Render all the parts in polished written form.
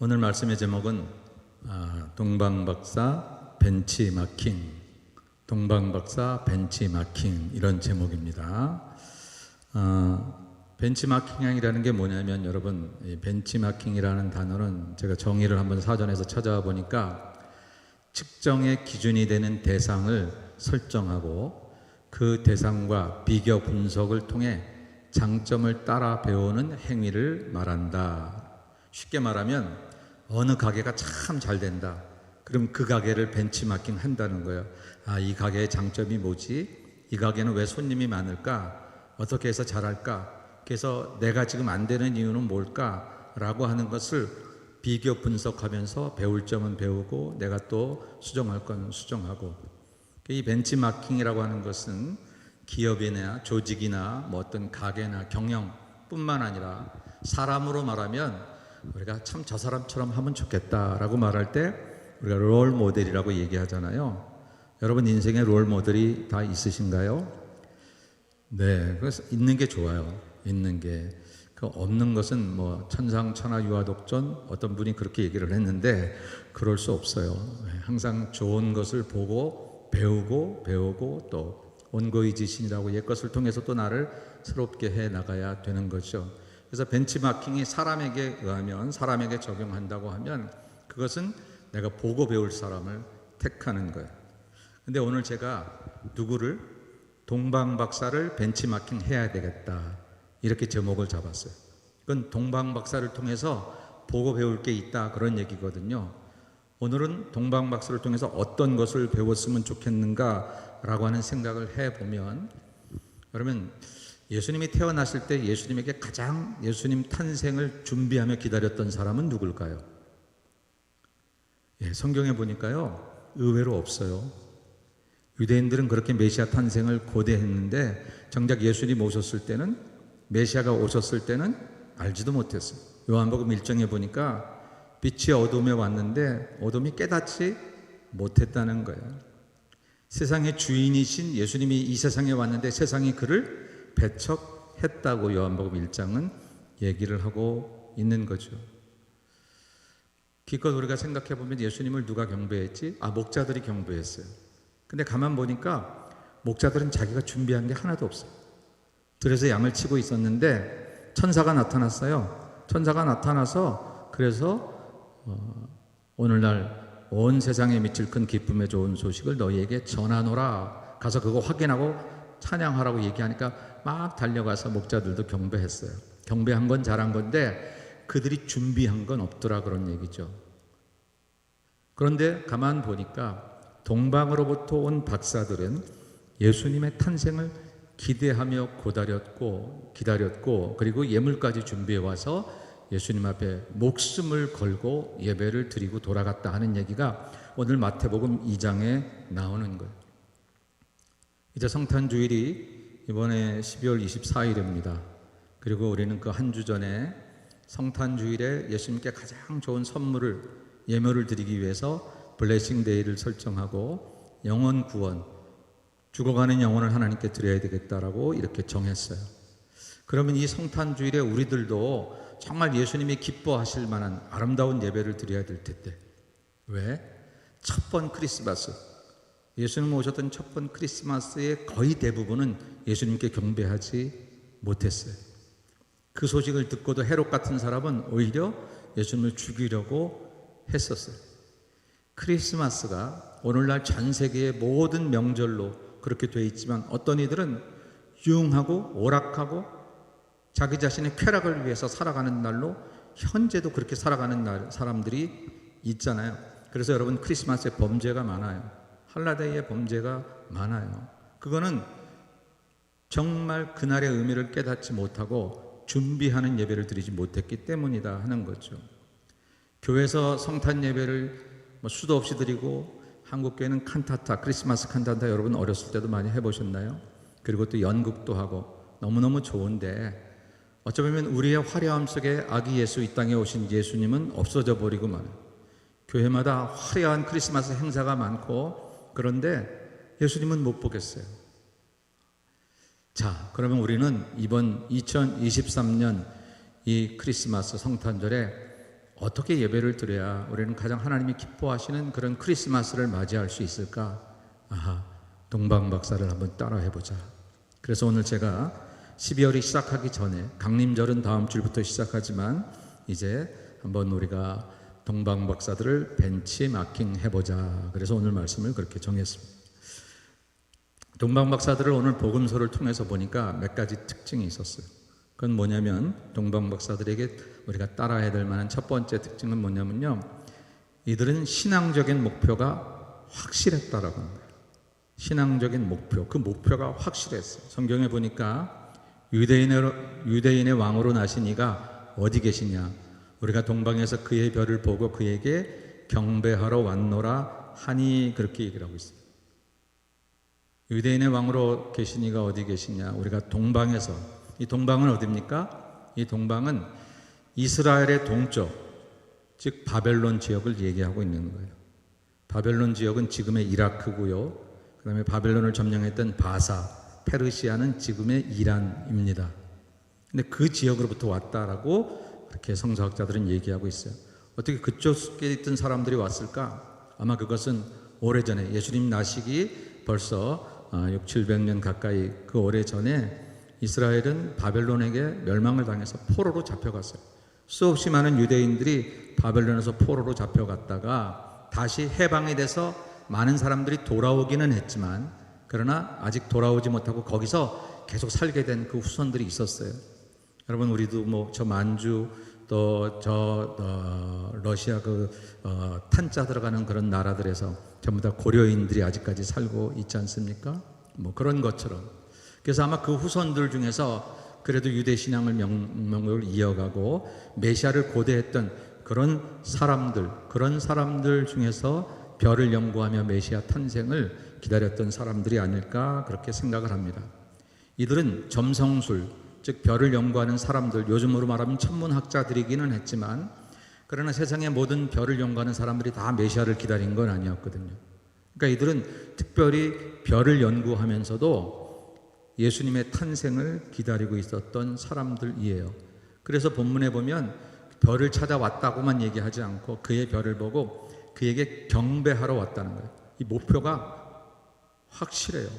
오늘 말씀의 제목은 동방박사 벤치마킹, 동방박사 벤치마킹 이런 제목입니다. 벤치마킹이라는 게 뭐냐면 여러분, 이 벤치마킹이라는 단어는 제가 정의를 한번 사전에서 찾아와 보니까 측정의 기준이 되는 대상을 설정하고 그 대상과 비교 분석을 통해 장점을 따라 배우는 행위를 말한다. 쉽게 말하면 어느 가게가 참 잘 된다. 그럼 그 가게를 벤치마킹 한다는 거예요. 이 가게의 장점이 뭐지? 이 가게는 왜 손님이 많을까? 어떻게 해서 잘할까? 그래서 내가 지금 안 되는 이유는 뭘까? 라고 하는 것을 비교 분석하면서 배울 점은 배우고 내가 또 수정할 건 수정하고, 이 벤치마킹이라고 하는 것은 기업이나 조직이나 어떤 가게나 경영뿐만 아니라 사람으로 말하면 우리가 참 저 사람처럼 하면 좋겠다라고 말할 때 우리가 롤 모델이라고 얘기하잖아요. 여러분 인생에 롤 모델이 다 있으신가요? 네, 그래서 있는 게 좋아요. 있는 게. 그 없는 것은 천상천하 유아독존, 어떤 분이 그렇게 얘기를 했는데 그럴 수 없어요. 항상 좋은 것을 보고 배우고 또 온고이지신이라고 옛 것을 통해서 또 나를 새롭게 해 나가야 되는 거죠. 그래서 벤치마킹이 사람에게 의하면, 사람에게 적용한다고 하면 그것은 내가 보고 배울 사람을 택하는 거예요. 근데 오늘 제가 누구를, 동방박사를 벤치마킹 해야 되겠다, 이렇게 제목을 잡았어요. 그건 동방박사를 통해서 보고 배울 게 있다, 그런 얘기거든요. 오늘은 동방박사를 통해서 어떤 것을 배웠으면 좋겠는가 라고 하는 생각을 해보면, 여러분 예수님이 태어나실 때 예수님에게 가장 예수님 탄생을 준비하며 기다렸던 사람은 누굴까요? 성경에 보니까요, 의외로 없어요. 유대인들은 그렇게 메시아 탄생을 고대했는데 정작 예수님 오셨을 때는, 메시아가 오셨을 때는 알지도 못했어요. 요한복음 1장에 보니까 빛이 어둠에 왔는데 어둠이 깨닫지 못했다는 거예요. 세상의 주인이신 예수님이 이 세상에 왔는데 세상이 그를 배척했다고 요한복음 1장은 얘기를 하고 있는 거죠. 기껏 우리가 생각해 보면 예수님을 누가 경배했지? 목자들이 경배했어요. 근데 가만 보니까 목자들은 자기가 준비한 게 하나도 없어요. 들에서 양을 치고 있었는데 천사가 나타났어요. 천사가 나타나서 그래서 오늘날 온 세상에 미칠 큰 기쁨의 좋은 소식을 너희에게 전하노라. 가서 그거 확인하고 찬양하라고 얘기하니까 막 달려가서 목자들도 경배했어요. 경배한 건 잘한 건데 그들이 준비한 건 없더라, 그런 얘기죠. 그런데 가만 보니까 동방으로부터 온 박사들은 예수님의 탄생을 기대하며 기다렸고 그리고 예물까지 준비해 와서 예수님 앞에 목숨을 걸고 예배를 드리고 돌아갔다 하는 얘기가 오늘 마태복음 2장에 나오는 거예요. 이제 성탄주일이 이번에 12월 24일입니다. 그리고 우리는 그 한 주 전에 성탄주일에 예수님께 가장 좋은 선물을, 예물을 드리기 위해서 블레싱 데이를 설정하고 영혼 구원, 죽어가는 영혼을 하나님께 드려야 되겠다라고 이렇게 정했어요. 그러면 이 성탄주일에 우리들도 정말 예수님이 기뻐하실 만한 아름다운 예배를 드려야 될 텐데, 왜? 첫 번 크리스마스, 예수님 오셨던 첫 번 크리스마스의 거의 대부분은 예수님께 경배하지 못했어요. 그 소식을 듣고도 헤롯 같은 사람은 오히려 예수님을 죽이려고 했었어요. 크리스마스가 오늘날 전 세계의 모든 명절로 그렇게 되어 있지만 어떤 이들은 유흥하고 오락하고 자기 자신의 쾌락을 위해서 살아가는 날로, 현재도 그렇게 살아가는 사람들이 있잖아요. 그래서 여러분, 크리스마스에 범죄가 많아요. 할라데이에 범죄가 많아요. 그거는 정말 그날의 의미를 깨닫지 못하고 준비하는 예배를 드리지 못했기 때문이다 하는 거죠. 교회에서 성탄 예배를 수도 없이 드리고, 한국교회는 칸타타, 크리스마스 칸타타 여러분 어렸을 때도 많이 해보셨나요? 그리고 또 연극도 하고 너무너무 좋은데, 어쩌면 우리의 화려함 속에 아기 예수, 이 땅에 오신 예수님은 없어져 버리고 말아요. 교회마다 화려한 크리스마스 행사가 많고, 그런데 예수님은 못 보겠어요. 자, 그러면 우리는 이번 2023년 이 크리스마스 성탄절에 어떻게 예배를 드려야 우리는 가장 하나님이 기뻐하시는 그런 크리스마스를 맞이할 수 있을까? 아하, 동방박사를 한번 따라해보자. 그래서 오늘 제가 12월이 시작하기 전에, 강림절은 다음 주부터 시작하지만 이제 한번 우리가 동방박사들을 벤치마킹 해보자. 그래서 오늘 말씀을 그렇게 정했습니다. 동방박사들을 오늘 복음서를 통해서 보니까 몇 가지 특징이 있었어요. 그건 뭐냐면, 동방박사들에게 우리가 따라야 될 만한 첫 번째 특징은 뭐냐면요, 이들은 신앙적인 목표가 확실했다라고 합니다. 신앙적인 목표, 그 목표가 확실했어요. 성경에 보니까 유대인의 왕으로 나신 이가 어디 계시냐, 우리가 동방에서 그의 별을 보고 그에게 경배하러 왔노라 하니, 그렇게 얘기를 하고 있습니다. 유대인의 왕으로 계신 이가 어디 계시냐, 우리가 동방에서, 이 동방은 어디입니까? 이 동방은 이스라엘의 동쪽, 즉 바벨론 지역을 얘기하고 있는 거예요. 바벨론 지역은 지금의 이라크고요, 그 다음에 바벨론을 점령했던 바사, 페르시아는 지금의 이란입니다. 근데 그 지역으로부터 왔다라고 그렇게 성서학자들은 얘기하고 있어요. 어떻게 그쪽에 있던 사람들이 왔을까? 아마 그것은 오래전에, 예수님 나시기 벌써 600-700년 가까이 그 오래전에 이스라엘은 바벨론에게 멸망을 당해서 포로로 잡혀갔어요. 수없이 많은 유대인들이 바벨론에서 포로로 잡혀갔다가 다시 해방이 돼서 많은 사람들이 돌아오기는 했지만, 그러나 아직 돌아오지 못하고 거기서 계속 살게 된 그 후손들이 있었어요. 여러분, 우리도 뭐 저 만주, 또 러시아 탄자 들어가는 그런 나라들에서 전부 다 고려인들이 아직까지 살고 있지 않습니까? 뭐 그런 것처럼. 그래서 아마 그 후손들 중에서 그래도 유대 신앙을 명목을 이어가고 메시아를 고대했던 그런 사람들 중에서 별을 연구하며 메시아 탄생을 기다렸던 사람들이 아닐까, 그렇게 생각을 합니다. 이들은 점성술, 즉 별을 연구하는 사람들, 요즘으로 말하면 천문학자들이기는 했지만, 그러나 세상의 모든 별을 연구하는 사람들이 다 메시아를 기다린 건 아니었거든요. 그러니까 이들은 특별히 별을 연구하면서도 예수님의 탄생을 기다리고 있었던 사람들이에요. 그래서 본문에 보면 별을 찾아왔다고만 얘기하지 않고 그의 별을 보고 그에게 경배하러 왔다는 거예요. 이 목표가 확실해요.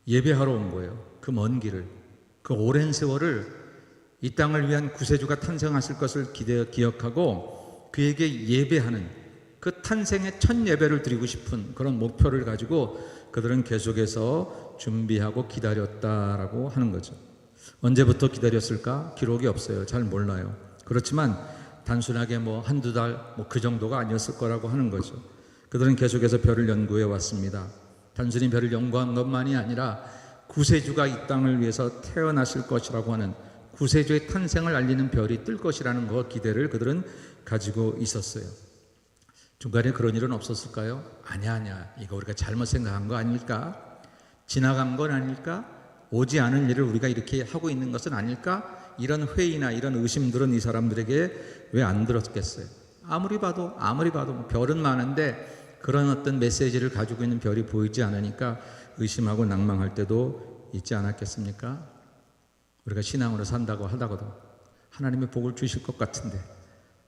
예배하러 온 거예요. 그 먼 길을, 그 오랜 세월을 이 땅을 위한 구세주가 탄생하실 것을 기억하고 그에게 예배하는, 그 탄생의 첫 예배를 드리고 싶은 그런 목표를 가지고 그들은 계속해서 준비하고 기다렸다라고 하는 거죠. 언제부터 기다렸을까? 기록이 없어요. 잘 몰라요. 그렇지만 단순하게 한두 달 그 정도가 아니었을 거라고 하는 거죠. 그들은 계속해서 별을 연구해 왔습니다. 단순히 별을 연구한 것만이 아니라 구세주가 이 땅을 위해서 태어나실 것이라고 하는, 구세주의 탄생을 알리는 별이 뜰 것이라는 기대를 그들은 가지고 있었어요. 중간에 그런 일은 없었을까요? 아니야. 이거 우리가 잘못 생각한 거 아닐까? 지나간 건 아닐까? 오지 않을 일을 우리가 이렇게 하고 있는 것은 아닐까? 이런 회의나 이런 의심들은 이 사람들에게 왜 안 들었겠어요? 아무리 봐도 별은 많은데 그런 어떤 메시지를 가지고 있는 별이 보이지 않으니까 의심하고 낭망할 때도 있지 않았겠습니까? 우리가 신앙으로 산다고 하다가도 하나님의 복을 주실 것 같은데,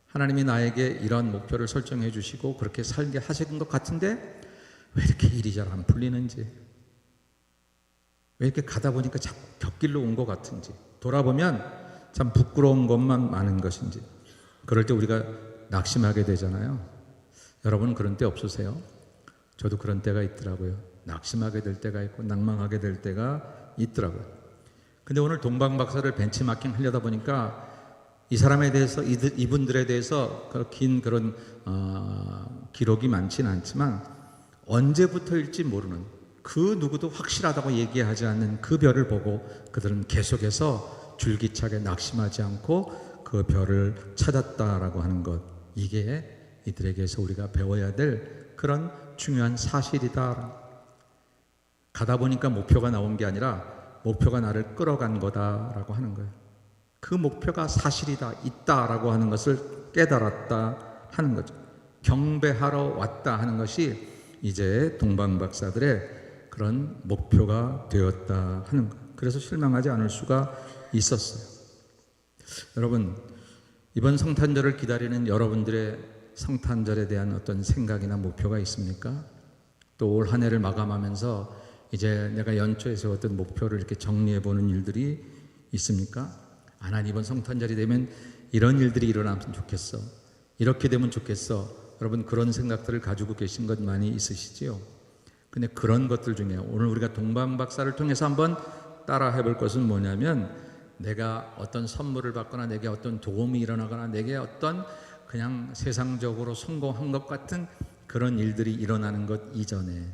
하나님이 나에게 이런 목표를 설정해 주시고 그렇게 살게 하시는 것 같은데 왜 이렇게 일이 잘 안 풀리는지, 왜 이렇게 가다 보니까 자꾸 곁길로 온 것 같은지, 돌아보면 참 부끄러운 것만 많은 것인지, 그럴 때 우리가 낙심하게 되잖아요. 여러분 그런 때 없으세요? 저도 그런 때가 있더라고요. 낙심하게 될 때가 있고 낭망하게 될 때가 있더라고요. 근데 오늘 동방박사를 벤치마킹 하려다 보니까 이 사람에 대해서, 이분들에 대해서 긴 그런 기록이 많지는 않지만 언제부터일지 모르는, 그 누구도 확실하다고 얘기하지 않는 그 별을 보고 그들은 계속해서 줄기차게 낙심하지 않고 그 별을 찾았다라고 하는 것, 이게 이들에게서 우리가 배워야 될 그런 중요한 사실이다. 가다 보니까 목표가 나온 게 아니라 목표가 나를 끌어간 거다라고 하는 거예요. 그 목표가 사실이다, 있다라고 하는 것을 깨달았다 하는 거죠. 경배하러 왔다 하는 것이 이제 동방박사들의 그런 목표가 되었다 하는 거예요. 그래서 실망하지 않을 수가 있었어요. 여러분, 이번 성탄절을 기다리는 여러분들의 성탄절에 대한 어떤 생각이나 목표가 있습니까? 또 올 한 해를 마감하면서 이제 내가 연초에 세웠던 목표를 이렇게 정리해 보는 일들이 있습니까? 난 이번 성탄절이 되면 이런 일들이 일어나면 좋겠어, 이렇게 되면 좋겠어. 여러분 그런 생각들을 가지고 계신 것 많이 있으시지요? 근데 그런 것들 중에 오늘 우리가 동방박사를 통해서 한번 따라 해볼 것은 뭐냐면, 내가 어떤 선물을 받거나 내게 어떤 도움이 일어나거나 내게 어떤 그냥 세상적으로 성공한 것 같은 그런 일들이 일어나는 것 이전에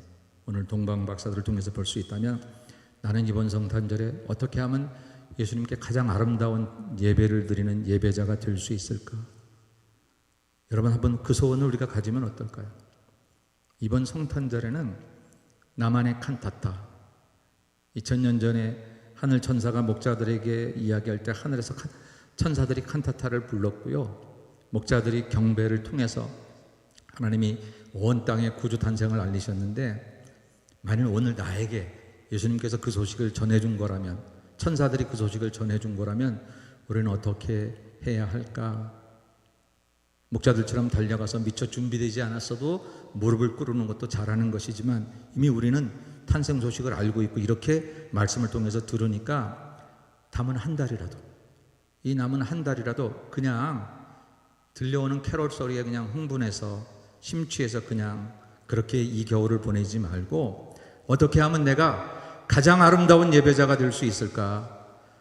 오늘 동방박사들을 통해서 볼 수 있다면, 나는 이번 성탄절에 어떻게 하면 예수님께 가장 아름다운 예배를 드리는 예배자가 될 수 있을까? 여러분 한번 그 소원을 우리가 가지면 어떨까요? 이번 성탄절에는 나만의 칸타타, 2000년 전에 하늘 천사가 목자들에게 이야기할 때 하늘에서 천사들이 칸타타를 불렀고요, 목자들이 경배를 통해서 하나님이 온 땅에 구주 탄생을 알리셨는데, 만일 오늘 나에게 예수님께서 그 소식을 전해준 거라면, 천사들이 그 소식을 전해준 거라면 우리는 어떻게 해야 할까? 목자들처럼 달려가서 미처 준비되지 않았어도 무릎을 꿇는 것도 잘하는 것이지만, 이미 우리는 탄생 소식을 알고 있고 이렇게 말씀을 통해서 들으니까 남은 한 달이라도, 이 남은 한 달이라도 그냥 들려오는 캐롤 소리에 그냥 흥분해서 심취해서 그냥 그렇게 이 겨울을 보내지 말고, 어떻게 하면 내가 가장 아름다운 예배자가 될 수 있을까?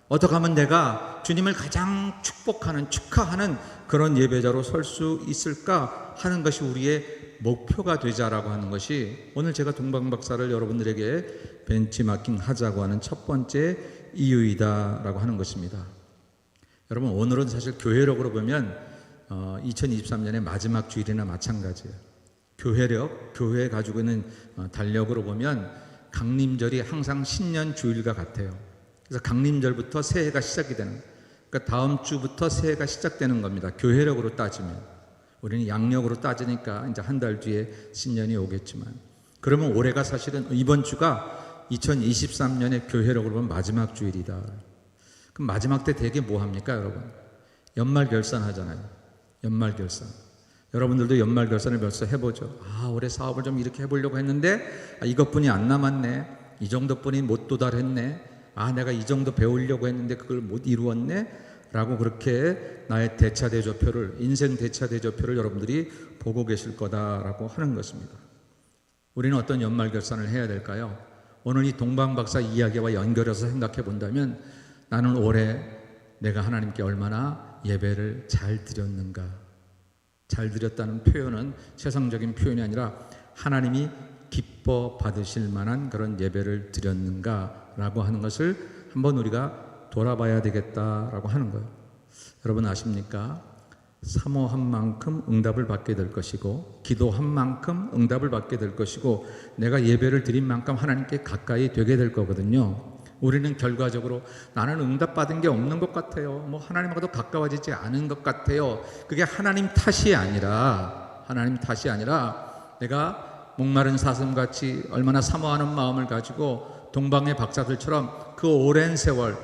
어떻게 하면 내가 주님을 가장 축복하는, 축하하는 그런 예배자로 설 수 있을까 하는 것이 우리의 목표가 되자라고 하는 것이 오늘 제가 동방박사를 여러분들에게 벤치마킹 하자고 하는 첫 번째 이유이다라고 하는 것입니다. 여러분 오늘은 사실 교회력으로 보면 2023년의 마지막 주일이나 마찬가지예요. 교회 가지고 있는 달력으로 보면 강림절이 항상 신년 주일과 같아요. 그래서 강림절부터 새해가 시작이 되는 거예요. 그러니까 다음 주부터 새해가 시작되는 겁니다. 교회력으로 따지면. 우리는 양력으로 따지니까 이제 한 달 뒤에 신년이 오겠지만, 그러면 올해가 사실은 이번 주가 2023년의 교회력으로 보면 마지막 주일이다. 그럼 마지막 때 되게 뭐 합니까 여러분? 연말 결산 하잖아요. 연말 결산. 여러분들도 연말 결산을 벌써 해보죠. 올해 사업을 좀 이렇게 해보려고 했는데 이것뿐이 안 남았네. 이 정도뿐이 못 도달했네. 내가 이 정도 배우려고 했는데 그걸 못 이루었네. 라고 그렇게 나의 대차대조표를, 인생 대차대조표를 여러분들이 보고 계실 거다라고 하는 것입니다. 우리는 어떤 연말 결산을 해야 될까요? 오늘 이 동방박사 이야기와 연결해서 생각해 본다면, 나는 올해 내가 하나님께 얼마나 예배를 잘 드렸는가. 잘 드렸다는 표현은 세상적인 표현이 아니라 하나님이 기뻐 받으실 만한 그런 예배를 드렸는가라고 하는 것을 한번 우리가 돌아봐야 되겠다라고 하는 거예요. 여러분 아십니까? 사모한 만큼 응답을 받게 될 것이고, 기도한 만큼 응답을 받게 될 것이고, 내가 예배를 드린 만큼 하나님께 가까이 되게 될 거거든요. 우리는 결과적으로 나는 응답받은 게 없는 것 같아요. 하나님하고도 가까워지지 않은 것 같아요. 그게 하나님 탓이 아니라 내가 목마른 사슴같이 얼마나 사모하는 마음을 가지고 동방의 박사들처럼 그 오랜 세월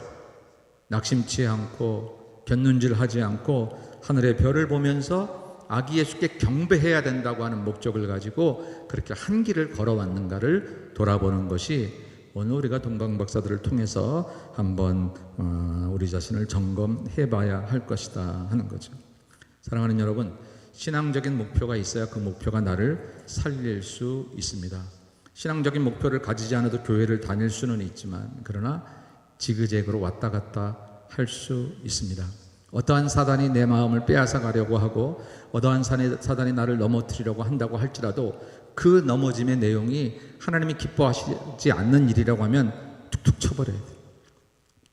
낙심치 않고 곁눈질하지 않고 하늘의 별을 보면서 아기 예수께 경배해야 된다고 하는 목적을 가지고 그렇게 한 길을 걸어왔는가를 돌아보는 것이 오늘 우리가 동방박사들을 통해서 한번 우리 자신을 점검해봐야 할 것이다 하는 거죠. 사랑하는 여러분, 신앙적인 목표가 있어야 그 목표가 나를 살릴 수 있습니다. 신앙적인 목표를 가지지 않아도 교회를 다닐 수는 있지만, 그러나 지그재그로 왔다 갔다 할 수 있습니다. 어떠한 사단이 내 마음을 빼앗아 가려고 하고 어떠한 사단이 나를 넘어뜨리려고 한다고 할지라도 그 넘어짐의 내용이 하나님이 기뻐하시지 않는 일이라고 하면 툭툭 쳐버려야 돼요.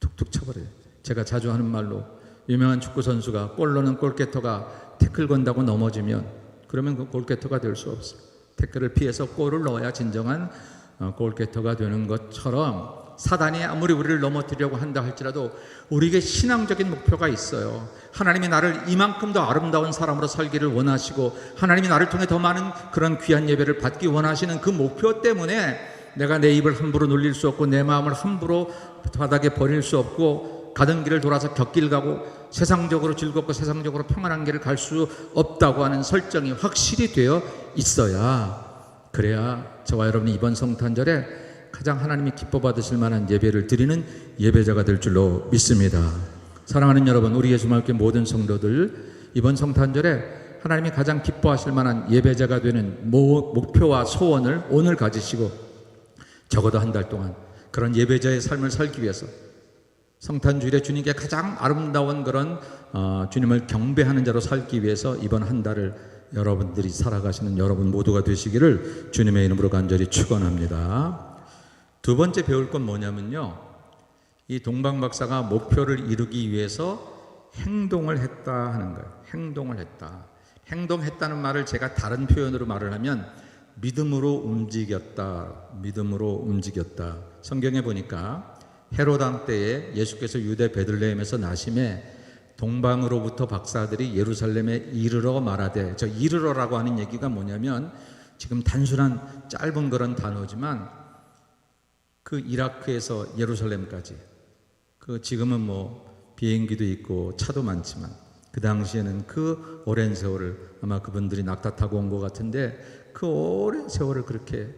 툭툭 쳐버려야 돼요. 제가 자주 하는 말로, 유명한 축구 선수가 골 넣는 골게터가 태클 건다고 넘어지면 그러면 그 골게터가 될 수 없어요. 태클을 피해서 골을 넣어야 진정한 골게터가 되는 것처럼, 사단이 아무리 우리를 넘어뜨리려고 한다 할지라도 우리에게 신앙적인 목표가 있어요. 하나님이 나를 이만큼 더 아름다운 사람으로 살기를 원하시고, 하나님이 나를 통해 더 많은 그런 귀한 예배를 받기 원하시는 그 목표 때문에 내가 내 입을 함부로 놀릴 수 없고 내 마음을 함부로 바닥에 버릴 수 없고 가던 길을 돌아서 곁길 가고 세상적으로 즐겁고 세상적으로 평안한 길을 갈 수 없다고 하는 설정이 확실히 되어 있어야, 그래야 저와 여러분이 이번 성탄절에 가장 하나님이 기뻐 받으실 만한 예배를 드리는 예배자가 될 줄로 믿습니다. 사랑하는 여러분, 우리 예수마을교회 모든 성도들, 이번 성탄절에 하나님이 가장 기뻐하실 만한 예배자가 되는 목표와 소원을 오늘 가지시고 적어도 한 달 동안 그런 예배자의 삶을 살기 위해서, 성탄주일에 주님께 가장 아름다운 그런 주님을 경배하는 자로 살기 위해서 이번 한 달을 여러분들이 살아가시는 여러분 모두가 되시기를 주님의 이름으로 간절히 축원합니다. 두 번째 배울 건 뭐냐면요, 이 동방박사가 목표를 이루기 위해서 행동을 했다 하는 거예요. 행동을 했다. 행동했다는 말을 제가 다른 표현으로 말을 하면 믿음으로 움직였다. 믿음으로 움직였다. 성경에 보니까 헤롯 왕 때에 예수께서 유대 베들레헴에서 나심에 동방으로부터 박사들이 예루살렘에 이르러 말하되, 저 이르러라고 하는 얘기가 뭐냐면 지금 단순한 짧은 그런 단어지만 그 이라크에서 예루살렘까지, 그 지금은 뭐 비행기도 있고 차도 많지만 그 당시에는 그 오랜 세월을 아마 그분들이 낙타 타고 온 것 같은데 그 오랜 세월을 그렇게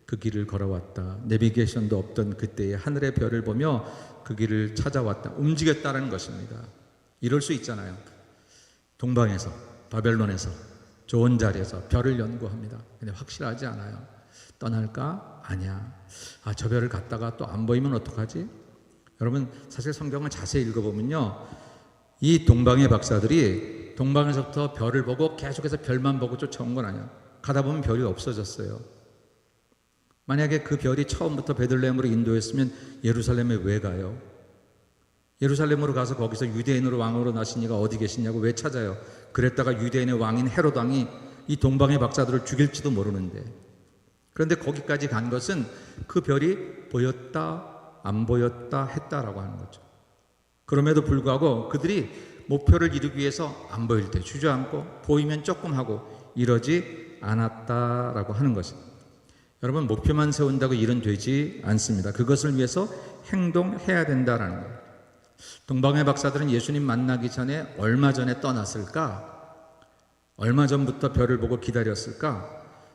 그 길을 걸어왔다. 내비게이션도 없던 그때의 하늘의 별을 보며 그 길을 찾아왔다. 움직였다는 것입니다. 이럴 수 있잖아요. 동방에서, 바벨론에서 좋은 자리에서 별을 연구합니다. 근데 확실하지 않아요. 떠날까? 아니야. 저 별을 갔다가 또 안 보이면 어떡하지? 여러분, 사실 성경을 자세히 읽어보면요, 이 동방의 박사들이 동방에서부터 별을 보고 계속해서 별만 보고 쫓아온 건 아니야. 가다 보면 별이 없어졌어요. 만약에 그 별이 처음부터 베들레헴으로 인도했으면 예루살렘에 왜 가요? 예루살렘으로 가서 거기서 유대인으로 왕으로 나신 이가 어디 계시냐고 왜 찾아요? 그랬다가 유대인의 왕인 헤롯 왕이 이 동방의 박사들을 죽일지도 모르는데. 그런데 거기까지 간 것은 그 별이 보였다 안 보였다 했다라고 하는 거죠. 그럼에도 불구하고 그들이 목표를 이루기 위해서 안 보일 때 주저앉고 보이면 조금 하고 이러지 않았다라고 하는 것입니다. 여러분, 목표만 세운다고 일은 되지 않습니다. 그것을 위해서 행동해야 된다라는 거예요. 동방의 박사들은 예수님 만나기 전에 얼마 전에 떠났을까? 얼마 전부터 별을 보고 기다렸을까?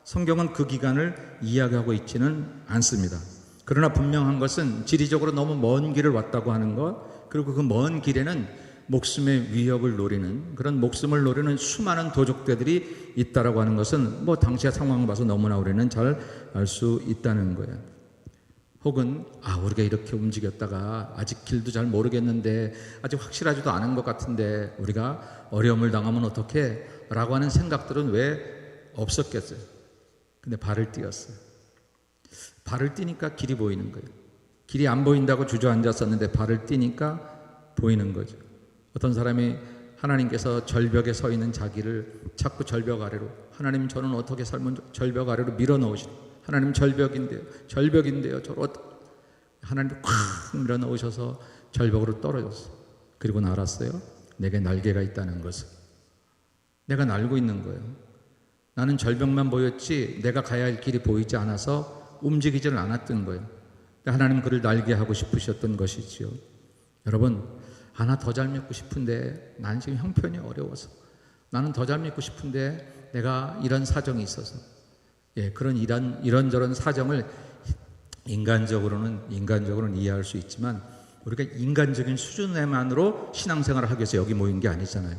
성경은 그 기간을 이야기하고 있지는 않습니다. 그러나 분명한 것은 지리적으로 너무 먼 길을 왔다고 하는 것, 그리고 그 먼 길에는 목숨의 위협을 노리는, 그런 목숨을 노리는 수많은 도적대들이 있다라고 하는 것은 뭐 당시의 상황을 봐서 너무나 우리는 잘 알 수 있다는 거예요. 혹은 우리가 이렇게 움직였다가 아직 길도 잘 모르겠는데, 아직 확실하지도 않은 것 같은데 우리가 어려움을 당하면 어떡해? 라고 하는 생각들은 왜 없었겠어요? 근데 발을 띄었어요. 발을 띄니까 길이 보이는 거예요. 길이 안 보인다고 주저앉았었는데 발을 띄니까 보이는 거죠. 어떤 사람이 하나님께서 절벽에 서 있는 자기를 자꾸 절벽 아래로, 하나님 저는 어떻게 살면 절벽 아래로 밀어넣으시는, 하나님 절벽인데요 저를 하나님이 콱 밀어넣으셔서 절벽으로 떨어졌어요. 그리고 알았어요. 내게 날개가 있다는 것을. 내가 날고 있는 거예요. 나는 절벽만 보였지 내가 가야 할 길이 보이지 않아서 움직이지를 않았던 거예요. 하나님 그를 날게 하고 싶으셨던 것이지요. 여러분, 하나 더 잘 믿고 싶은데 나는 지금 형편이 어려워서, 나는 더 잘 믿고 싶은데 내가 이런 사정이 있어서, 그런 이런저런 사정을 인간적으로는 이해할 수 있지만 우리가 인간적인 수준에만으로 신앙생활을 하기 위해서 여기 모인 게 아니잖아요.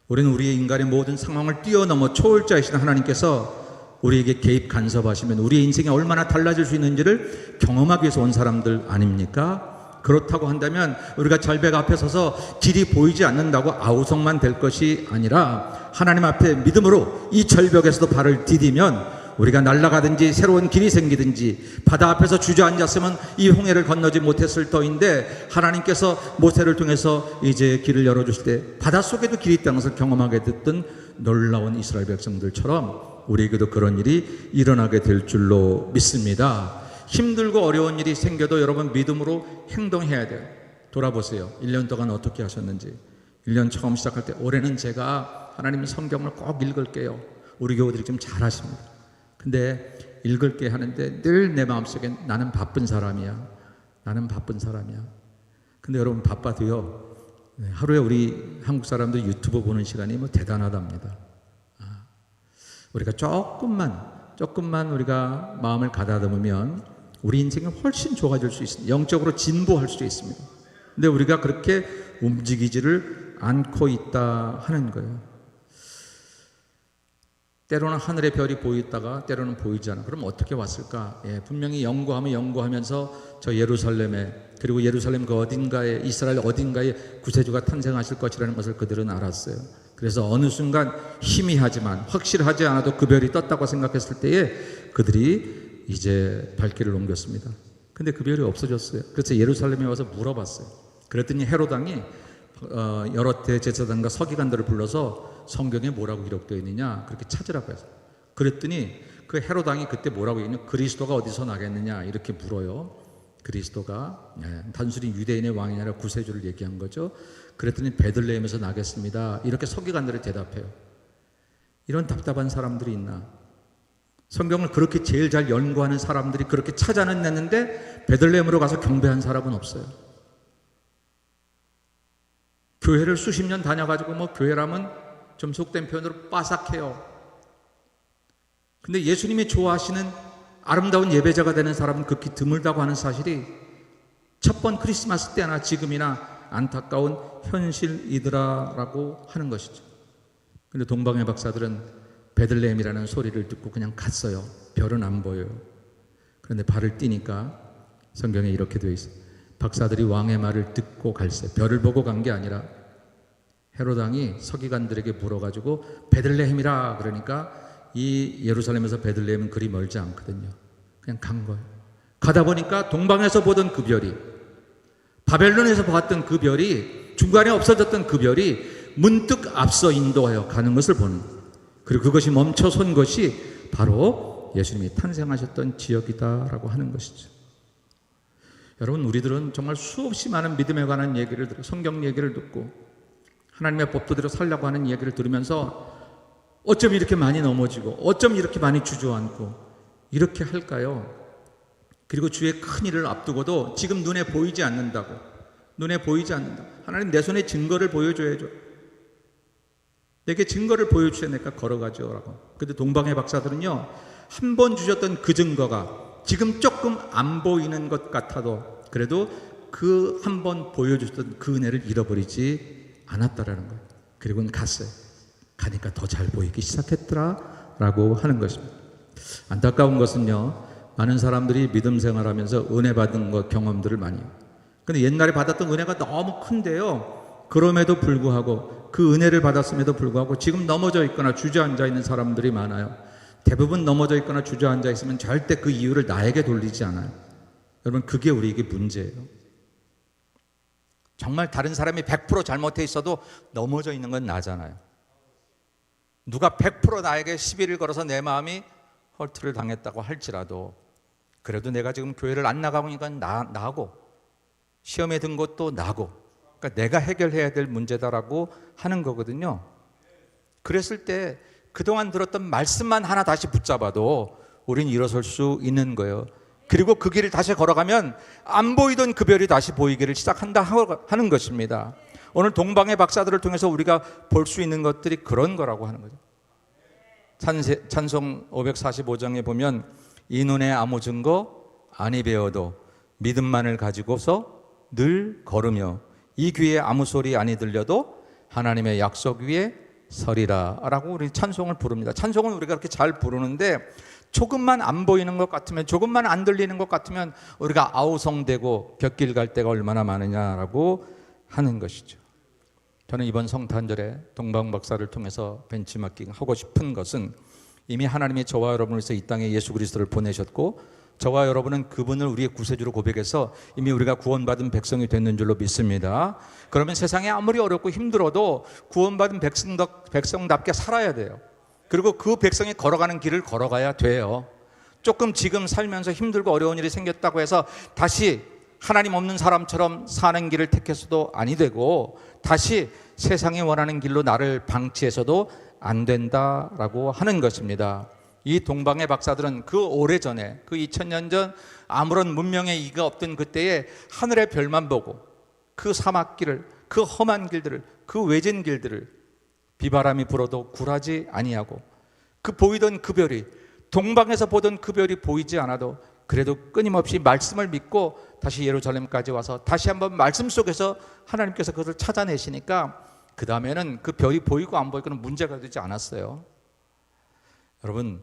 우리는 우리의 인간의 모든 상황을 뛰어넘어 초월자이신 하나님께서 우리에게 개입 간섭하시면 우리의 인생이 얼마나 달라질 수 있는지를 경험하기 위해서 온 사람들 아닙니까? 그렇다고 한다면 우리가 절벽 앞에 서서 길이 보이지 않는다고 아우성만 될 것이 아니라 하나님 앞에 믿음으로 이 절벽에서도 발을 디디면 우리가 날아가든지 새로운 길이 생기든지, 바다 앞에서 주저앉았으면 이 홍해를 건너지 못했을 터인데 하나님께서 모세를 통해서 이제 길을 열어주실 때 바닷속에도 길이 있다는 것을 경험하게 됐던 놀라운 이스라엘 백성들처럼 우리에게도 그런 일이 일어나게 될 줄로 믿습니다. 힘들고 어려운 일이 생겨도 여러분 믿음으로 행동해야 돼요. 돌아보세요. 1년 동안 어떻게 하셨는지. 1년 처음 시작할 때 올해는 제가 하나님 성경을 꼭 읽을게요. 우리 교우들이 좀 잘하십니다. 근데 읽을게 하는데 늘 내 마음속에 나는 바쁜 사람이야. 근데 여러분 바빠도요, 하루에 우리 한국 사람들 유튜브 보는 시간이 뭐 대단하답니다. 우리가 조금만 우리가 마음을 가다듬으면 우리 인생이 훨씬 좋아질 수 있습니다. 영적으로 진보할 수 있습니다. 근데 우리가 그렇게 움직이지를 않고 있다 하는 거예요. 때로는 하늘의 별이 보이다가 때로는 보이지 않아. 그럼 어떻게 왔을까? 분명히 연구하면서 저 예루살렘에, 그리고 예루살렘 그 어딘가에, 이스라엘 어딘가에 구세주가 탄생하실 것이라는 것을 그들은 알았어요. 그래서 어느 순간 희미하지만 확실하지 않아도 그 별이 떴다고 생각했을 때에 그들이 이제 발길을 옮겼습니다. 근데 그 별이 없어졌어요. 그래서 예루살렘에 와서 물어봤어요. 그랬더니 헤롯 왕이 여러 대제사장과 서기관들을 불러서 성경에 뭐라고 기록되어 있느냐 그렇게 찾으라고 해서, 그랬더니 그 헤롯 왕이 그때 뭐라고 했냐, 그리스도가 어디서 나겠느냐 이렇게 물어요. 그리스도가 단순히 유대인의 왕이 아니라 구세주를 얘기한 거죠. 그랬더니 베들레헴에서 나겠습니다 이렇게 서기관들이 대답해요. 이런 답답한 사람들이 있나? 성경을 그렇게 제일 잘 연구하는 사람들이 그렇게 찾아냈는데 베들레헴으로 가서 경배한 사람은 없어요. 교회를 수십 년 다녀가지고 뭐 교회라면 좀 속된 표현으로 빠삭해요. 근데 예수님이 좋아하시는 아름다운 예배자가 되는 사람은 극히 드물다고 하는 사실이 첫 번 크리스마스 때나 지금이나 안타까운 현실이더라라고 하는 것이죠. 근데 동방의 박사들은 베들레헴이라는 소리를 듣고 그냥 갔어요. 별은 안 보여요. 그런데 발을 띄니까 성경에 이렇게 되어 있어요. 박사들이 왕의 말을 듣고 갈새. 별을 보고 간 게 아니라 헤롯 왕이 서기관들에게 물어가지고 베들레헴이라 그러니까 이 예루살렘에서 베들레헴은 그리 멀지 않거든요. 그냥 간 거예요. 가다 보니까 동방에서 보던 그 별이, 바벨론에서 봤던 그 별이, 중간에 없어졌던 그 별이 문득 앞서 인도하여 가는 것을 보는, 그리고 그것이 멈춰선 것이 바로 예수님이 탄생하셨던 지역이다라고 하는 것이죠. 여러분, 우리들은 정말 수없이 많은 믿음에 관한 얘기를 들어, 성경 얘기를 듣고 하나님의 법도대로 살려고 하는 얘기를 들으면서 어쩜 이렇게 많이 넘어지고 어쩜 이렇게 많이 주저앉고 이렇게 할까요? 그리고 주의 큰 일을 앞두고도 지금 눈에 보이지 않는다고, 하나님 내 손에 증거를 보여줘야죠. 내게 증거를 보여주셔야 내가 걸어가죠 라고. 근데 동방의 박사들은요, 한 번 주셨던 그 증거가 지금 조금 안 보이는 것 같아도 그래도 그 한 번 보여주셨던 그 은혜를 잃어버리지 않았다라는 거예요. 그리고는 갔어요. 가니까 더 잘 보이기 시작했더라라고 하는 것입니다. 안타까운 것은요, 많은 사람들이 믿음 생활하면서 은혜 받은 것 경험들을 많이 해요. 근데 옛날에 받았던 은혜가 너무 큰데요, 그럼에도 불구하고 그 은혜를 받았음에도 불구하고 지금 넘어져 있거나 주저앉아 있는 사람들이 많아요. 대부분 넘어져 있거나 주저앉아 있으면 절대 그 이유를 나에게 돌리지 않아요. 여러분, 그게 우리에게 문제예요. 정말 다른 사람이 100% 잘못해 있어도 넘어져 있는 건 나잖아요. 누가 100% 나에게 시비를 걸어서 내 마음이 허투를 당했다고 할지라도 그래도 내가 지금 교회를 안 나가고 있으니까 나고 시험에 든 것도 나고, 그러니까 내가 해결해야 될 문제다라고 하는 거거든요. 그랬을 때 그동안 들었던 말씀만 하나 다시 붙잡아도 우린 일어설 수 있는 거예요. 그리고 그 길을 다시 걸어가면 안 보이던 그 별이 다시 보이기를 시작한다 하는 것입니다. 오늘 동방의 박사들을 통해서 우리가 볼 수 있는 것들이 그런 거라고 하는 거죠. 찬송 545장에 보면 이 눈에 아무 증거 아니 배워도 믿음만을 가지고서 늘 걸으며 이 귀에 아무 소리 아니 들려도 하나님의 약속 위에 서리라 라고 우리 찬송을 부릅니다. 찬송은 우리가 그렇게 잘 부르는데 조금만 안 보이는 것 같으면, 조금만 안 들리는 것 같으면 우리가 아우성되고 곁길 갈 때가 얼마나 많으냐라고 하는 것이죠. 저는 이번 성탄절에 동방 박사를 통해서 벤치마킹 하고 싶은 것은, 이미 하나님이 저와 여러분을 위해서 이 땅에 예수 그리스도를 보내셨고 저와 여러분은 그분을 우리의 구세주로 고백해서 이미 우리가 구원받은 백성이 됐는 줄로 믿습니다. 그러면 세상에 아무리 어렵고 힘들어도 구원받은 백성답게 살아야 돼요. 그리고 그 백성이 걸어가는 길을 걸어가야 돼요. 조금 지금 살면서 힘들고 어려운 일이 생겼다고 해서 다시 하나님 없는 사람처럼 사는 길을 택해서도 아니 되고, 다시 세상이 원하는 길로 나를 방치해서도 안 된다라고 하는 것입니다. 이 동방의 박사들은 그 오래전에, 그 2000년 전 아무런 문명의 이가 없던 그때에 하늘의 별만 보고 그 사막길을, 그 험한 길들을, 그 외진 길들을 비바람이 불어도 굴하지 아니하고, 그 보이던 그 별이, 동방에서 보던 그 별이 보이지 않아도 그래도 끊임없이 말씀을 믿고 다시 예루살렘까지 와서 다시 한번 말씀 속에서 하나님께서 그것을 찾아내시니까 그 다음에는 그 별이 보이고 안 보이고는 문제가 되지 않았어요. 여러분,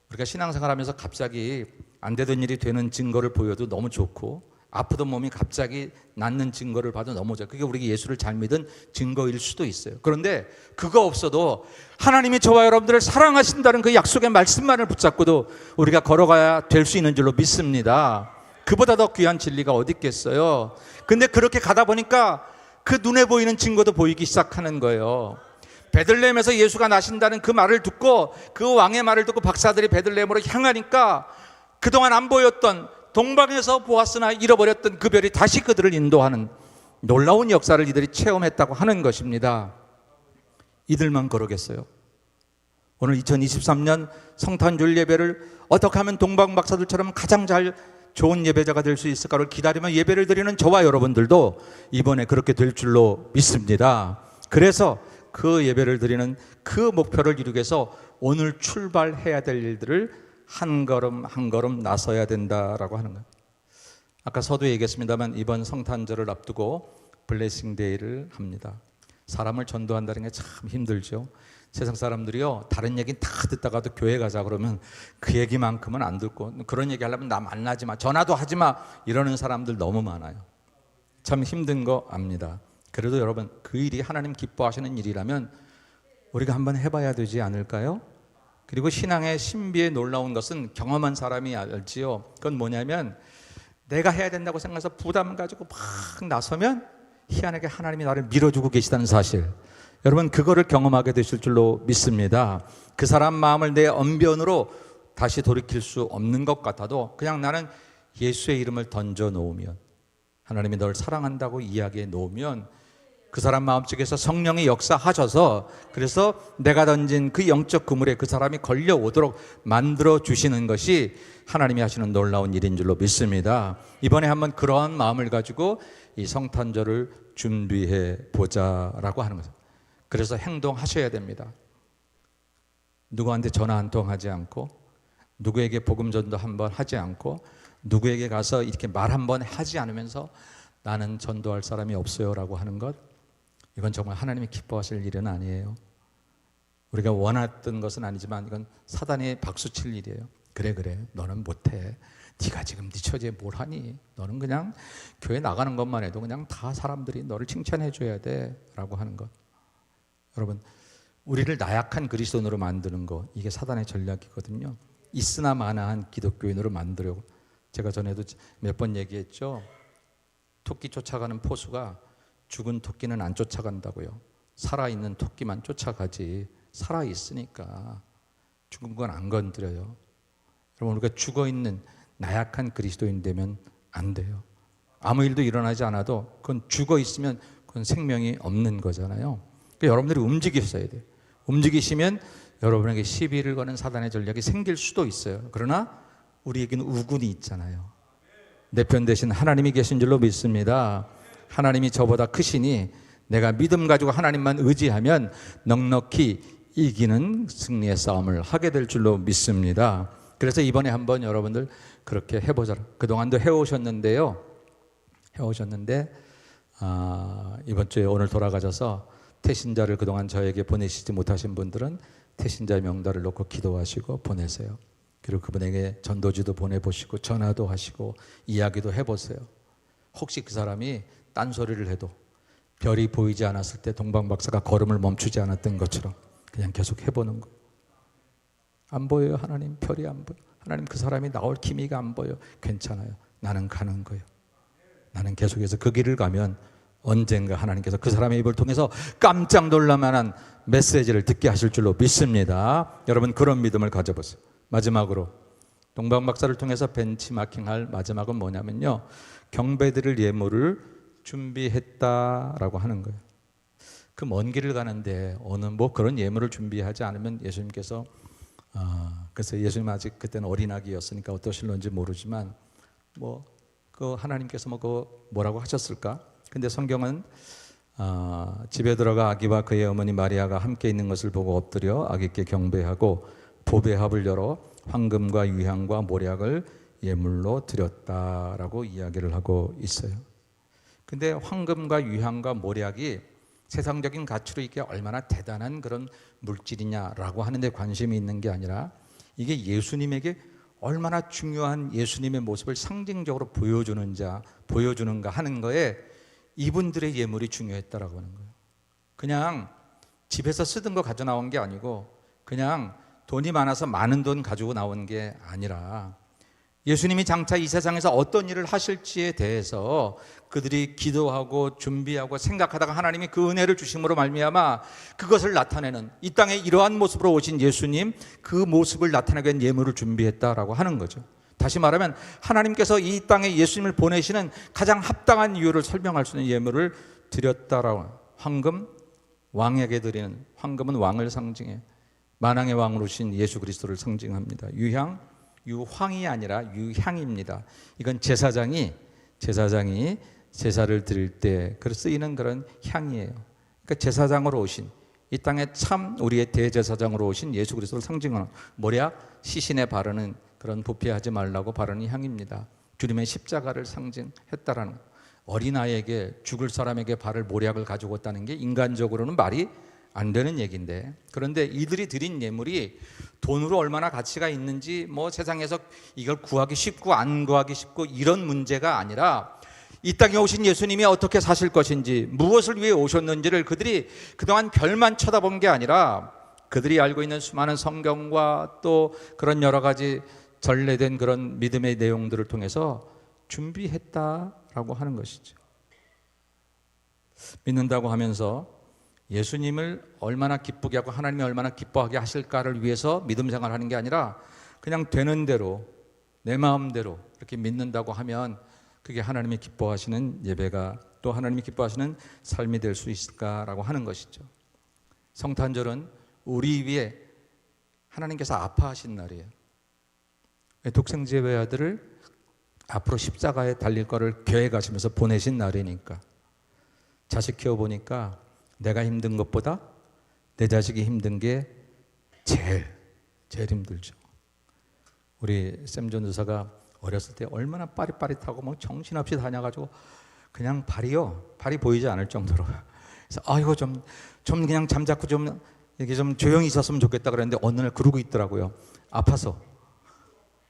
우리가 신앙생활하면서 갑자기 안 되던 일이 되는 증거를 보여도 너무 좋고, 아프던 몸이 갑자기 낫는 증거를 봐도 너무 좋아요. 그게 우리가 예수를 잘 믿은 증거일 수도 있어요. 그런데 그거 없어도 하나님이 저와 여러분들을 사랑하신다는 그 약속의 말씀만을 붙잡고도 우리가 걸어가야 될 수 있는 줄로 믿습니다. 그보다 더 귀한 진리가 어디 있겠어요. 근데 그렇게 가다 보니까 그 눈에 보이는 증거도 보이기 시작하는 거예요. 베들레헴에서 예수가 나신다는 그 말을 듣고, 그 왕의 말을 듣고 박사들이 베들레헴으로 향하니까 그동안 안 보였던, 동방에서 보았으나 잃어버렸던 그 별이 다시 그들을 인도하는 놀라운 역사를 이들이 체험했다고 하는 것입니다. 이들만 그러겠어요? 오늘 2023년 성탄절 예배를 어떻게 하면 동방 박사들처럼 가장 잘 좋은 예배자가 될 수 있을까를 기다리며 예배를 드리는 저와 여러분들도 이번에 그렇게 될 줄로 믿습니다. 그래서 그 예배를 드리는 그 목표를 이루기 위해서 오늘 출발해야 될 일들을 한 걸음 한 걸음 나서야 된다라고 하는 거예요. 아까 서두에 얘기했습니다만 이번 성탄절을 앞두고 블레싱 데이를 합니다. 사람을 전도한다는 게 참 힘들죠. 세상 사람들이요, 다른 얘기는 다 듣다가도 교회 가자 그러면 그 얘기만큼은 안 듣고, 그런 얘기 하려면 나 만나지 마, 전화도 하지 마, 이러는 사람들 너무 많아요. 참 힘든 거 압니다. 그래도 여러분, 그 일이 하나님 기뻐하시는 일이라면 우리가 한번 해봐야 되지 않을까요? 그리고 신앙의 신비에 놀라운 것은 경험한 사람이 알지요. 그건 뭐냐면 내가 해야 된다고 생각해서 부담 가지고 막 나서면 희한하게 하나님이 나를 밀어주고 계시다는 사실, 여러분 그거를 경험하게 되실 줄로 믿습니다. 그 사람 마음을 내 언변으로 다시 돌이킬 수 없는 것 같아도 그냥 나는 예수의 이름을 던져 놓으면, 하나님이 널 사랑한다고 이야기해 놓으면 그 사람 마음속에서 성령이 역사하셔서, 그래서 내가 던진 그 영적 그물에 그 사람이 걸려오도록 만들어 주시는 것이 하나님이 하시는 놀라운 일인 줄로 믿습니다. 이번에 한번 그러한 마음을 가지고 이 성탄절을 준비해 보자라고 하는 거죠. 그래서 행동하셔야 됩니다. 누구한테 전화 한 통 하지 않고, 누구에게 복음 전도 한번 하지 않고, 누구에게 가서 이렇게 말 한번 하지 않으면서 나는 전도할 사람이 없어요 라고 하는 것, 이건 정말 하나님이 기뻐하실 일은 아니에요. 우리가 원했던 것은 아니지만 이건 사단이 박수칠 일이에요. 그래 너는 못해, 네가 지금 네 처지에 뭘 하니, 너는 그냥 교회 나가는 것만 해도 그냥 다 사람들이 너를 칭찬해 줘야 돼 라고 하는 것. 여러분, 우리를 나약한 그리스도인으로 만드는 거, 이게 사단의 전략이거든요. 있으나 마나한 기독교인으로 만들려고. 제가 전에도 몇 번 얘기했죠. 토끼 쫓아가는 포수가 죽은 토끼는 안 쫓아간다고요. 살아있는 토끼만 쫓아가지, 살아있으니까 죽은 건 안 건드려요. 여러분, 우리가 죽어있는 나약한 그리스도인 되면 안 돼요. 아무 일도 일어나지 않아도 그건 죽어있으면 그건 생명이 없는 거잖아요. 그러니까 여러분들이 움직이셔야 돼요. 움직이시면 여러분에게 시비를 거는 사단의 전략이 생길 수도 있어요. 그러나 우리에게는 우군이 있잖아요. 내 편 대신 하나님이 계신 줄로 믿습니다. 하나님이 저보다 크시니 내가 믿음 가지고 하나님만 의지하면 넉넉히 이기는 승리의 싸움을 하게 될 줄로 믿습니다. 그래서 이번에 한번 여러분들 그렇게 해보자. 그동안도 해오셨는데요. 이번 주에 오늘 돌아가셔서 태신자를 그동안 저에게 보내시지 못하신 분들은 태신자 명단을 놓고 기도하시고 보내세요. 그리고 그분에게 전도지도 보내보시고 전화도 하시고 이야기도 해보세요. 혹시 그 사람이 딴소리를 해도 별이 보이지 않았을 때 동방박사가 걸음을 멈추지 않았던 것처럼 그냥 계속 해보는 거. 안 보여요. 하나님, 별이 안 보여. 하나님, 그 사람이 나올 기미가 안 보여. 괜찮아요. 나는 가는 거예요. 나는 계속해서 그 길을 가면 언젠가 하나님께서 그 사람의 입을 통해서 깜짝 놀랄만한 메시지를 듣게 하실 줄로 믿습니다. 여러분, 그런 믿음을 가져보세요. 마지막으로 동방박사를 통해서 벤치마킹할 마지막은 뭐냐면요, 경배드릴 예물을 준비했다라고 하는 거예요. 그 먼 길을 가는데 어느 그런 예물을 준비하지 않으면 예수님께서 그래서 예수님 아직 그때는 어린아기였으니까 어떠실런지 모르지만 그 하나님께서 뭐라고 하셨을까? 근데 성경은 집에 들어가 아기와 그의 어머니 마리아가 함께 있는 것을 보고 엎드려 아기께 경배하고 보배합을 열어 황금과 유향과 모략을 예물로 드렸다라고 이야기를 하고 있어요. 근데 황금과 유향과 모략이 세상적인 가치로 이게 얼마나 대단한 그런 물질이냐라고 하는데 관심이 있는 게 아니라 이게 예수님에게 얼마나 중요한 예수님의 모습을 상징적으로 보여주는가 하는 거에 이분들의 예물이 중요했다라고 하는 거예요. 그냥 집에서 쓰던 거 가져 나온 게 아니고 그냥 돈이 많아서 많은 돈 가지고 나온 게 아니라 예수님이 장차 이 세상에서 어떤 일을 하실지에 대해서 그들이 기도하고 준비하고 생각하다가 하나님이 그 은혜를 주심으로 말미암아 그것을 나타내는 이 땅에 이러한 모습으로 오신 예수님, 그 모습을 나타내기 위한 예물을 준비했다라고 하는 거죠. 다시 말하면 하나님께서 이 땅에 예수님을 보내시는 가장 합당한 이유를 설명할 수 있는 예물을 드렸다라고. 황금, 왕에게 드리는, 황금은 왕을 상징해 만왕의 왕으로 오신 예수 그리스도를 상징합니다. 유향, 유황이 아니라 유향입니다. 이건 제사장이 제사를 드릴 때 쓰이는 그런 향이에요. 그러니까 제사장으로 오신, 이 땅에 참 우리의 대제사장으로 오신 예수 그리스도를 상징하는, 모략, 시신에 바르는 그런 부패하지 말라고 바르는 향입니다. 주님의 십자가를 상징했다라는 거예요. 어린아이에게, 죽을 사람에게 바를 모략을 가지고 왔다는 게 인간적으로는 말이 안 되는 얘기인데, 그런데 이들이 드린 예물이 돈으로 얼마나 가치가 있는지 뭐 세상에서 이걸 구하기 쉽고 안 구하기 쉽고 이런 문제가 아니라 이 땅에 오신 예수님이 어떻게 사실 것인지, 무엇을 위해 오셨는지를 그들이 그동안 별만 쳐다본 게 아니라 그들이 알고 있는 수많은 성경과 또 그런 여러 가지 전래된 그런 믿음의 내용들을 통해서 준비했다라고 하는 것이죠. 믿는다고 하면서 예수님을 얼마나 기쁘게 하고 하나님이 얼마나 기뻐하게 하실까를 위해서 믿음 생활하는 게 아니라 그냥 되는 대로 내 마음대로 이렇게 믿는다고 하면 그게 하나님이 기뻐하시는 예배가, 또 하나님이 기뻐하시는 삶이 될 수 있을까라고 하는 것이죠. 성탄절은 우리 위에 하나님께서 아파하신 날이에요. 독생자의 아들을 앞으로 십자가에 달릴 거를 계획하시면서 보내신 날이니까. 자식 키워보니까 내가 힘든 것보다 내 자식이 힘든 게 제일 힘들죠. 우리 샘 전도사가 어렸을 때 얼마나 빠릿빠릿하고 뭐 정신없이 다녀가지고 그냥 발이 보이지 않을 정도로. 그래서 이거 좀 그냥 잠자코 좀 이렇게 좀 조용히 있었으면 좋겠다 그랬는데 어느 날 그러고 있더라고요.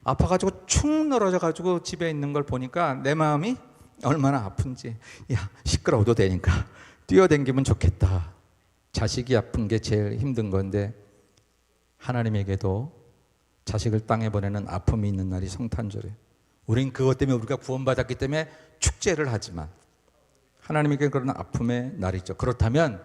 아파가지고 축 늘어져가지고 집에 있는 걸 보니까 내 마음이 얼마나 아픈지. 야, 시끄러워도 되니까 뛰어댕기면 좋겠다. 자식이 아픈 게 제일 힘든 건데 하나님에게도 자식을 땅에 보내는 아픔이 있는 날이 성탄절이에요. 우린 그것 때문에 우리가 구원받았기 때문에 축제를 하지만 하나님에게 그런 아픔의 날이죠. 그렇다면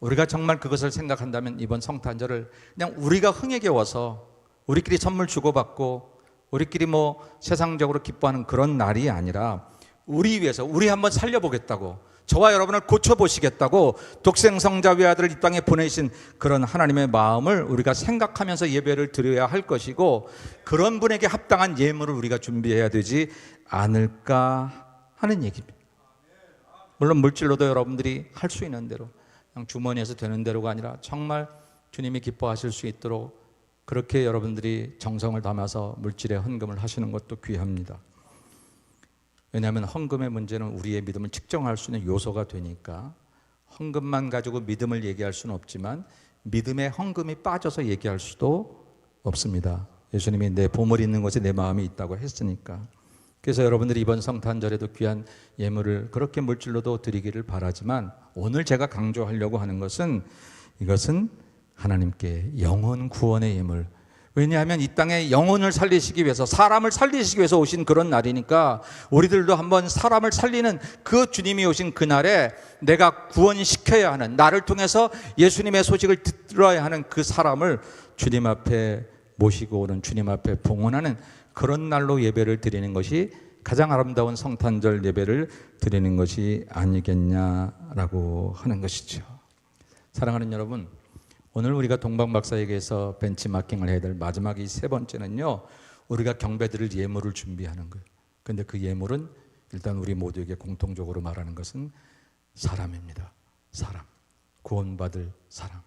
우리가 정말 그것을 생각한다면 이번 성탄절을 그냥 우리가 흥에 겨워서 우리끼리 선물 주고받고 우리끼리 뭐 세상적으로 기뻐하는 그런 날이 아니라 우리 위해서, 우리 한번 살려보겠다고, 저와 여러분을 고쳐보시겠다고 독생성자 외아들을 이 땅에 보내신 그런 하나님의 마음을 우리가 생각하면서 예배를 드려야 할 것이고, 그런 분에게 합당한 예물을 우리가 준비해야 되지 않을까 하는 얘기입니다. 물론 물질로도 여러분들이 할 수 있는 대로, 그냥 주머니에서 되는 대로가 아니라 정말 주님이 기뻐하실 수 있도록 그렇게 여러분들이 정성을 담아서 물질에 헌금을 하시는 것도 귀합니다. 왜냐하면 헌금의 문제는 우리의 믿음을 측정할 수 있는 요소가 되니까 헌금만 가지고 믿음을 얘기할 수는 없지만 믿음에 헌금이 빠져서 얘기할 수도 없습니다. 예수님이 내 보물이 있는 곳에 내 마음이 있다고 했으니까. 그래서 여러분들이 이번 성탄절에도 귀한 예물을 그렇게 물질로도 드리기를 바라지만, 오늘 제가 강조하려고 하는 것은 이것은 하나님께 영혼 구원의 예물, 왜냐하면 이 땅에 영혼을 살리시기 위해서, 사람을 살리시기 위해서 오신 그런 날이니까 우리들도 한번 사람을 살리는 그 주님이 오신 그날에 내가 구원시켜야 하는, 나를 통해서 예수님의 소식을 들어야 하는 그 사람을 주님 앞에 모시고 오는, 주님 앞에 봉헌하는 그런 날로 예배를 드리는 것이 가장 아름다운 성탄절 예배를 드리는 것이 아니겠냐라고 하는 것이죠. 사랑하는 여러분, 오늘 우리가 동방박사에게서 벤치마킹을 해야 될 마지막 이 세 번째는요, 우리가 경배드릴 예물을 준비하는 거예요. 그런데 그 예물은 일단 우리 모두에게 공통적으로 말하는 것은 사람입니다. 사람. 구원받을 사람.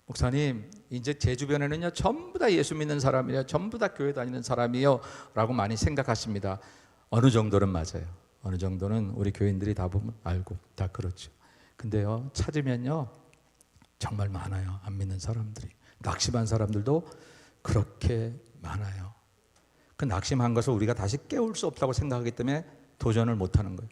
목사님, 이제 제 주변에는요 전부 다 예수 믿는 사람이에요, 전부 다 교회 다니는 사람이요 라고 많이 생각하십니다. 어느 정도는 맞아요. 어느 정도는 우리 교인들이 다 보면 알고 다 그렇죠. 근데요 찾으면요 정말 많아요. 안 믿는 사람들이. 낙심한 사람들도 그렇게 많아요. 그 낙심한 것을 우리가 다시 깨울 수 없다고 생각하기 때문에 도전을 못하는 거예요.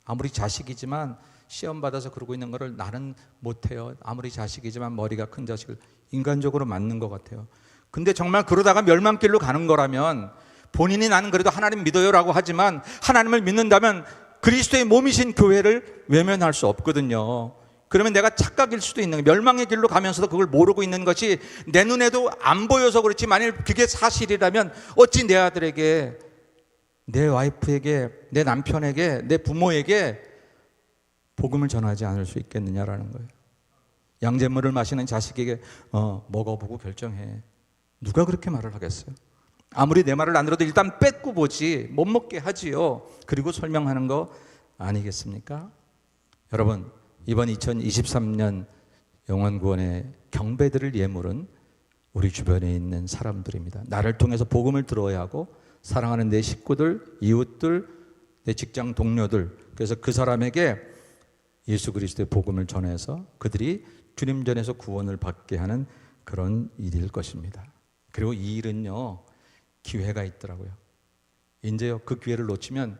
아무리 자식이지만 시험 받아서 그러고 있는 거를 나는 못해요. 아무리 자식이지만 머리가 큰 자식을 인간적으로 맞는 것 같아요. 근데 정말 그러다가 멸망길로 가는 거라면 본인이 나는 그래도 하나님 믿어요라고 하지만 하나님을 믿는다면 그리스도의 몸이신 교회를 외면할 수 없거든요. 그러면 내가 착각일 수도 있는 거예요. 멸망의 길로 가면서도 그걸 모르고 있는 것이 내 눈에도 안 보여서 그렇지, 만일 그게 사실이라면 어찌 내 아들에게, 내 와이프에게, 내 남편에게, 내 부모에게 복음을 전하지 않을 수 있겠느냐라는 거예요. 양잿물을 마시는 자식에게 먹어보고 결정해. 누가 그렇게 말을 하겠어요? 아무리 내 말을 안 들어도 일단 뺏고 보지, 못 먹게 하지요. 그리고 설명하는 거 아니겠습니까? 여러분, 이번 2023년 영원구원의 경배드릴 예물은 우리 주변에 있는 사람들입니다. 나를 통해서 복음을 들어야 하고 사랑하는 내 식구들, 이웃들, 내 직장 동료들, 그래서 그 사람에게 예수 그리스도의 복음을 전해서 그들이 주님 전에서 구원을 받게 하는 그런 일일 것입니다. 그리고 이 일은요 기회가 있더라고요. 이제요 그 기회를 놓치면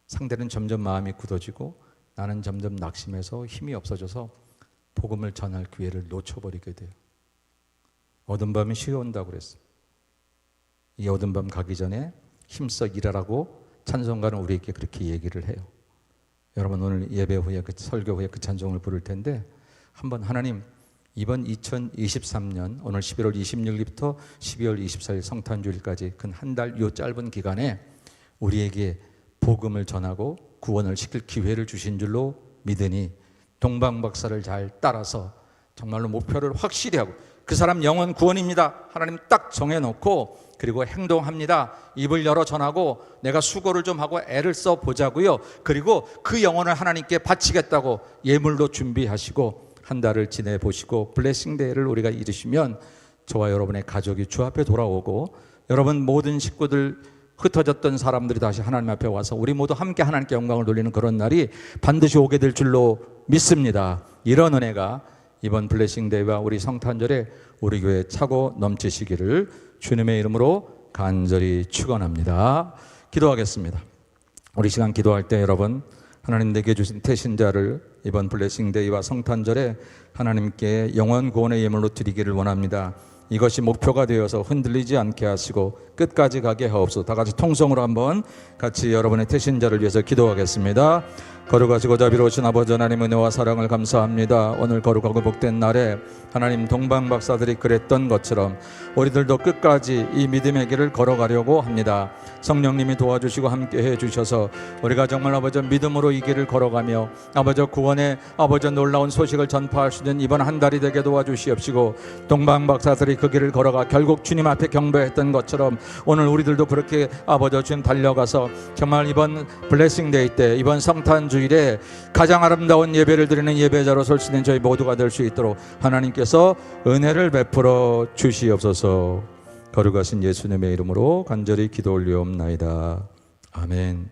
상대는 점점 마음이 굳어지고 나는 점점 낙심해서 힘이 없어져서 복음을 전할 기회를 놓쳐버리게 돼요. 어두운 밤이 쉬어온다고 그랬어요. 이 어두운 밤 가기 전에 힘써 일하라고 찬송가는 우리에게 그렇게 얘기를 해요. 여러분, 오늘 예배 후에 그 설교 후에 그 찬송을 부를 텐데 한번 하나님, 이번 2023년 오늘 11월 26일부터 12월 24일 성탄주일까지 근 한 달 요 짧은 기간에 우리에게 복음을 전하고 구원을 시킬 기회를 주신 줄로 믿으니 동방박사를 잘 따라서 정말로 목표를 확실히 하고 그 사람 영혼 구원입니다. 하나님 딱 정해놓고 그리고 행동합니다. 입을 열어 전하고 내가 수고를 좀 하고 애를 써 보자고요. 그리고 그 영혼을 하나님께 바치겠다고 예물로 준비하시고 한 달을 지내보시고 블레싱데이를 우리가 이루시면 저와 여러분의 가족이 주 앞에 돌아오고 여러분 모든 식구들 흩어졌던 사람들이 다시 하나님 앞에 와서 우리 모두 함께 하나님께 영광을 돌리는 그런 날이 반드시 오게 될 줄로 믿습니다. 이런 은혜가 이번 블레싱데이와 우리 성탄절에 우리 교회에 차고 넘치시기를 주님의 이름으로 간절히 축원합니다. 기도하겠습니다. 우리 시간 기도할 때 여러분, 하나님 내게 주신 태신자를 이번 블레싱데이와 성탄절에 하나님께 영원 구원의 예물로 드리기를 원합니다. 이것이 목표가 되어서 흔들리지 않게 하시고 끝까지 가게 하옵소서. 다 같이 통성으로 한번 같이 여러분의 태신자를 위해서 기도하겠습니다. 거룩하시고 자비로우신 아버지 하나님, 은혜와 사랑을 감사합니다. 오늘 거룩하고 복된 날에 하나님 동방박사들이 그랬던 것처럼 우리들도 끝까지 이 믿음의 길을 걸어가려고 합니다. 성령님이 도와주시고 함께 해주셔서 우리가 정말 아버지 믿음으로 이 길을 걸어가며 아버지 구원의 아버지 놀라운 소식을 전파할 수 있는 이번 한 달이 되게 도와주시옵시고 동방박사들이 그 길을 걸어가 결국 주님 앞에 경배했던 것처럼 오늘 우리들도 그렇게 아버지 주님 달려가서 정말 이번 블레싱데이 때 이번 성탄주일에 가장 아름다운 예배를 드리는 예배자로 설 수 있는 저희 모두가 될 수 있도록 하나님께서 은혜를 베풀어 주시옵소서. 거룩하신 예수님의 이름으로 간절히 기도 올리옵나이다. 아멘.